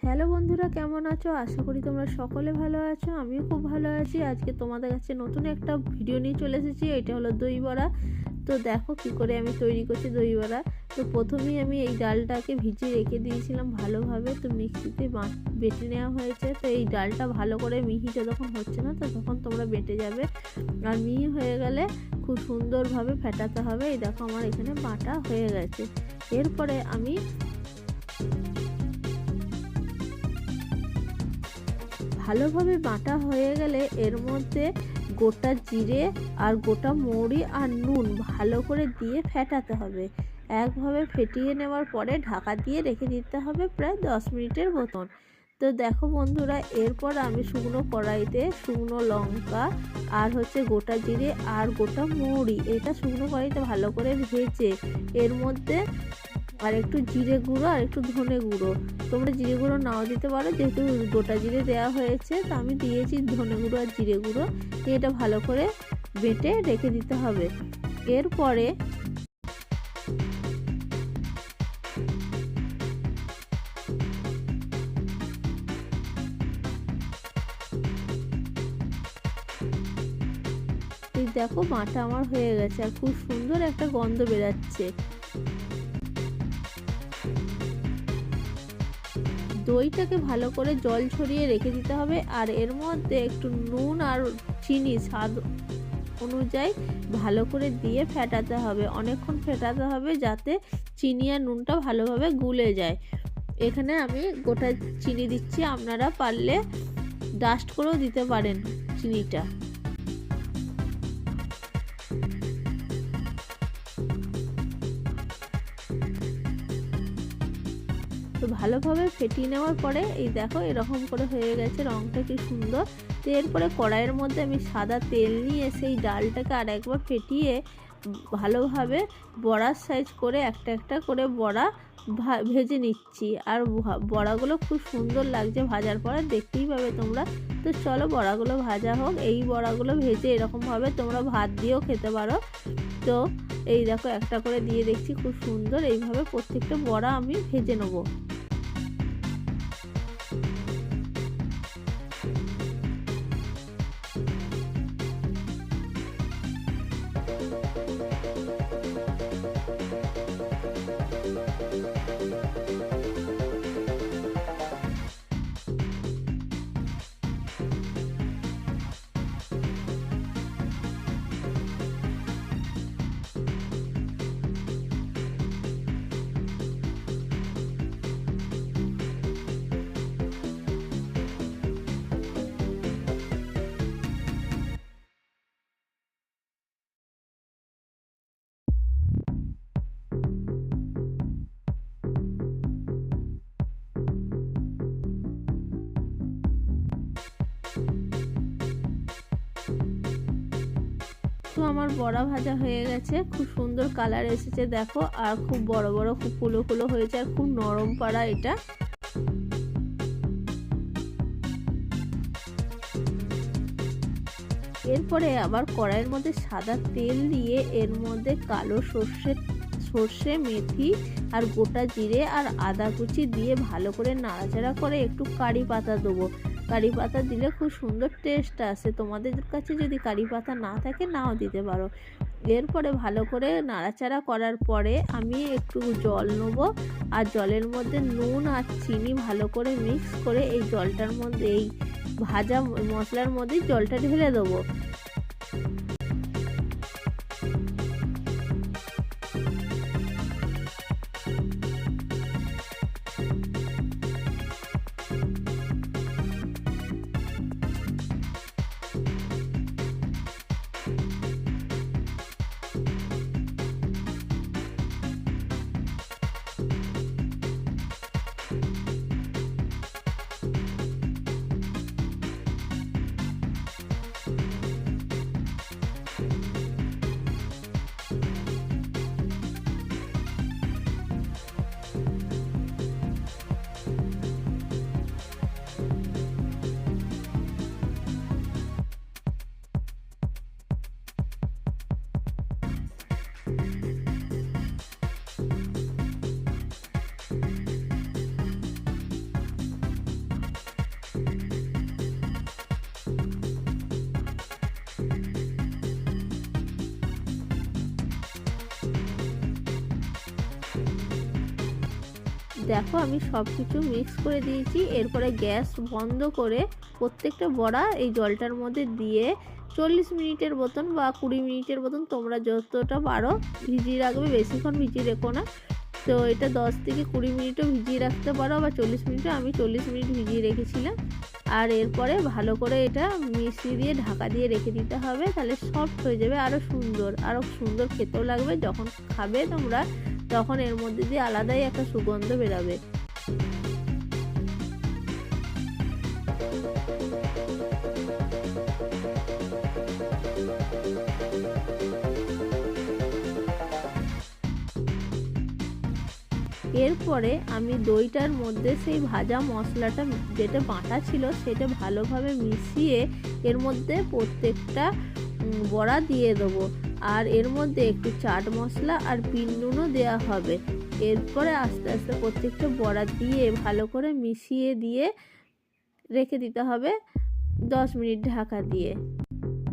Hello বন্ধুরা, কেমন আছো? আশা করি তোমরা সকলে ভালো আছো। আমিও খুব ভালো আছি। আজকে তোমাদের কাছে নতুন একটা ভিডিও নিয়ে চলে এসেছি। এটা হলো দই বড়া। তো দেখো কি করে আমি তৈরি করছি দই বড়া। তো প্রথমেই আমি এই ডালটাকে ভিজিয়ে রেখে দিয়েছিলাম ভালোভাবে। তো মিক্সিতে বেটে নেওয়া হয়েছে। তো এই ডালটা ভালো করে মিহি যতক্ষণ হচ্ছে না ততক্ষণ তোমরা বেটে যাবে। আর মিহি হয়ে গেলে খুব সুন্দরভাবে ফেটাতে হবে। এই দেখো আমার এখানে বাটা হয়ে গেছে। এরপরে আমি ভালোভাবে বাটা হয়ে গেলে এর মধ্যে গোটা জিরে আর গোটা মৌরি আর নুন ভালো করে দিয়ে ফেটাতে হবে। একভাবে ফেটিয়ে নেওয়ার পরে ঢাকা দিয়ে রেখে দিতে হবে প্রায় 10 মিনিটের মতন। তো দেখো বন্ধুরা, এরপর আমি শুকনো কড়াইতে শুকনো লঙ্কা আর গোটা জিরে আর গোটা মৌরি এটা শুকনো কড়াইতে ভালো করে ভেজে এর মধ্যে আর একটু জিরে গুঁড়ো আর একটু ধনে গুঁড়ো, তোমরা জিরে গুঁড়ো নাও দিতে পারো, যেহেতু গোটা জিরে দেওয়া হয়েছে তো আমি দিয়েছি ধনে গুঁড়ো আর জিরে গুঁড়ো। এটা ভালো করে বেটে রেখে দিতে হবে। এরপরে এই দেখো বাটা আমার হয়ে গেছে আর খুব সুন্দর একটা গন্ধ বেরাচ্ছে। দইটাকে ভালো করে জল ছড়িয়ে রেখে দিতে হবে আর এর মধ্যে একটু নুন আর চিনি স্বাদ অনুযায়ী ভালো করে দিয়ে ফেটাতে হবে। অনেকক্ষণ ফেটাতে হবে যাতে চিনি আর নুনটা ভালোভাবে গুলে যায়। এখানে আমি গোটা চিনি দিচ্ছি, আপনারা পারলে ডাস্ট করেও দিতে পারেন চিনিটা। তো ভালোভাবে ফেটিয়ে নেওয়ার পরে এই দেখো এরকম করে হয়ে গেছে, রঙটা কি সুন্দর। তো এরপরে কড়াইয়ের মধ্যে আমি সাদা তেল নিয়ে সেই ডালটাকে আর একবার ফেটিয়ে ভালোভাবে বড়ার সাইজ করে একটা একটা করে বড়া ভেজে নিচ্ছি। আর বড়াগুলো খুব সুন্দর লাগছে ভাজার পরে, দেখতেই পাবে তোমরা। তো চলো বড়াগুলো ভাজা হোক। এই বড়াগুলো ভেজে এরকমভাবে তোমরা ভাত দিয়েও খেতে পারো। তো এই দেখো একটা করে দিয়ে দেখছি, খুব সুন্দর। এইভাবে প্রত্যেকটা বড়া আমি ভেজে নেবো। তো আমার বড়া ভাজা হয়ে গেছে, খুব সুন্দর কালার এসেছে দেখো। আর খুব বড় বড় খুব ফুলো ফুলো হয়েছে আর খুব নরম পাড়া এটা। এরপরে আবার কড়াইয়ের মধ্যে সাদা তেল দিয়ে এর মধ্যে কালো সর্ষে মেথি আর গোটা জিরে আর আদা কুচি দিয়ে ভালো করে নাড়াচাড়া করে একটু কারি পাতা দেবো। কারি পাতা দিলে খুব সুন্দর টেস্ট আসে। তোমাদের কাছে যদি কারি পাতা না থাকে নাও দিতে পারো। এরপরে ভালো করে নাড়াচাড়া করার পরে আমি একটু জল নেব আর জলের মধ্যে নুন আর চিনি ভালো করে মিক্স করে এই জলটার মধ্যে এই ভাজা মশলার মধ্যে জলটা ঢেলে দেবো। দেখো আমি সব কিছু মিক্স করে দিয়েছি। এরপরে গ্যাস বন্ধ করে প্রত্যেকটা বড়া এই জলটার মধ্যে দিয়ে 40 মিনিটের মতন বা 20 মিনিটের মতন তোমরা যতটা পারো ভিজিয়ে রাখবে, বেশিক্ষণ ভিজিয়ে রেখো না। তো এটা 10 থেকে 20 মিনিটও ভিজিয়ে রাখতে পারো বা 40 মিনিটও, আমি 40 মিনিট ভিজিয়ে রেখেছিলাম। আর এরপরে ভালো করে এটা মিশিয়ে দিয়ে ঢাকা দিয়ে রেখে দিতে হবে, তাহলে সফট হয়ে যাবে, আরও সুন্দর খেতেও লাগবে। যখন খাবে তোমরা তখন এর মধ্যে দিয়ে আলাদাই একটা সুগন্ধ বেরাবে। এরপরে আমি দইটার মধ্যে সেই ভাজা মশলাটা যেটা বাটা ছিল সেটা ভালোভাবে মিশিয়ে এর মধ্যে প্রত্যেকটা বড়া দিয়ে দেবো। আর এর মধ্যে একটু চাট মশলা আর বিট নুনও দেওয়া হবে। এরপরে আস্তে আস্তে প্রত্যেকটা বড়া দিয়ে ভালো করে মিশিয়ে দিয়ে রেখে দিতে হবে 10 মিনিট ঢাকা দিয়ে।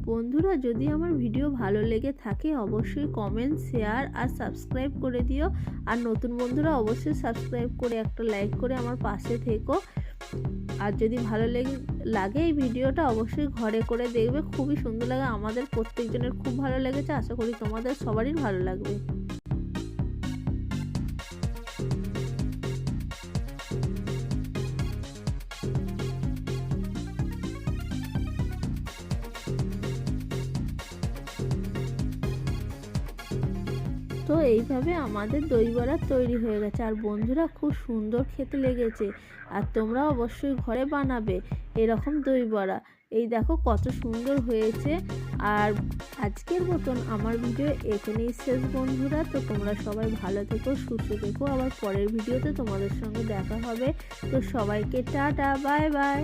বন্ধুরা, যদি আমার ভিডিও ভালো লেগে থাকে অবশ্যই কমেন্ট, শেয়ার আর সাবস্ক্রাইব করে দিও। আর নতুন বন্ধুরা অবশ্যই সাবস্ক্রাইব করে একটা লাইক করে আমার পাশে থেকো। আর যদি ভালো লাগে এই ভিডিওটা অবশ্যই ঘরে করে দেখবে, খুবই সুন্দর লাগে। আমাদের প্রত্যেকজনের খুব ভালো লেগেছে, আশা করি তোমাদের সবারই ভালো লাগবে। তো এইভাবে আমাদের দই বড়া তৈরি হয়ে গেছে। আর বন্ধুরা খুব সুন্দর খেতে লেগেছে। আর তোমরা অবশ্যই ঘরে বানাবে এরকম দই বড়া। এই দেখো কত সুন্দর হয়েছে। আর আজকের মতন আমার ভিডিও এখানেই শেষ বন্ধুরা। তো তোমরা সবাই ভালো থেকো, সুস্থ থেকো। আবার পরের ভিডিওতে তোমাদের সঙ্গে দেখা হবে। তো সবাইকে টাটা, বাই বাই।